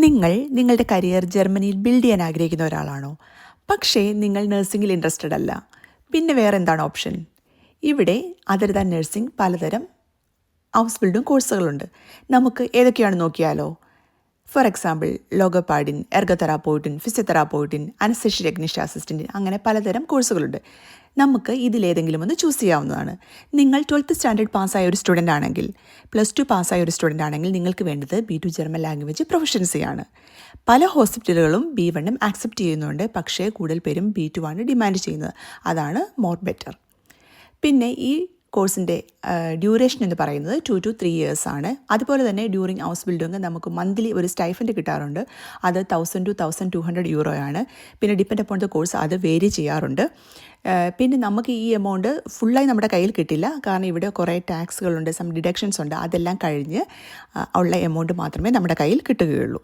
നിങ്ങൾ നിങ്ങളുടെ കരിയർ ജർമ്മനിയിൽ ബിൽഡ് ചെയ്യാൻ ആഗ്രഹിക്കുന്ന ഒരാളാണോ? പക്ഷേ നിങ്ങൾ നഴ്സിംഗിൽ ഇൻട്രസ്റ്റഡ് അല്ല. പിന്നെ വേറെ എന്താണ് ഓപ്ഷൻ? ഇവിടെ അതർ ദാൻ നഴ്സിംഗ് പലതരം ഹൗസ് ബിൽഡിംഗ് കോഴ്സുകളുണ്ട്. നമുക്ക് ഏതൊക്കെയാണ് നോക്കിയാലോ? ഫോർ എക്സാമ്പിൾ ലോഗോപാഡിൻ, എർഗോതെറാപ്പോയിട്ടിൻ, ഫിസിയോതെറാപ്പോയിട്ടിൻ, അനസ്തേഷ്യ ടെക്നീഷ്യൻ അസിസ്റ്റൻറ്റിൻ, അങ്ങനെ പലതരം കോഴ്സുകളുണ്ട്. നമുക്ക് ഇതിലേതെങ്കിലും ഒന്ന് ചൂസ് ചെയ്യാവുന്നതാണ്. നിങ്ങൾ 12th സ്റ്റാൻഡേർഡ് പാസ്സായ ഒരു സ്റ്റുഡൻ്റ് ആണെങ്കിൽ, +2 പാസ്സായ ഒരു സ്റ്റുഡൻ്റ് ആണെങ്കിൽ നിങ്ങൾക്ക് വേണ്ടത് B2 ജർമ്മൻ ലാംഗ്വേജ് പ്രൊഫഷൻസിയാണ്. പല ഹോസ്പിറ്റലുകളും B1 ആക്സെപ്റ്റ് ചെയ്യുന്നുണ്ട്, പക്ഷേ കൂടുതൽ പേരും B2 ആണ് ഡിമാൻഡ് ചെയ്യുന്നത്. അതാണ് മോർ ബെറ്റർ. പിന്നെ ഈ കോഴ്സിൻ്റെ ഡ്യൂറേഷൻ എന്ന് പറയുന്നത് 2 to 3 years ആണ്. അതുപോലെ തന്നെ ഡ്യൂറിങ് ഹൗസ് ബിൽഡിംഗ് നമുക്ക് മന്ത്ലി ഒരു സ്റ്റൈഫൻഡ് കിട്ടാറുണ്ട്. അത് 1000 to 1200 euro ആണ്. പിന്നെ ഡിപ്പെൻഡ് അപ്പോൺ ദ കോഴ്സ് അത് വേരി ചെയ്യാറുണ്ട്. പിന്നെ നമുക്ക് ഈ എമൗണ്ട് ഫുള്ളായി നമ്മുടെ കയ്യിൽ കിട്ടില്ല, കാരണം ഇവിടെ കുറേ ടാക്സുകളുണ്ട്, സം ഡിഡക്ഷൻസ് ഉണ്ട്. അതെല്ലാം കഴിഞ്ഞ് ഉള്ള എമൗണ്ട് മാത്രമേ നമ്മുടെ കയ്യിൽ കിട്ടുകയുള്ളൂ.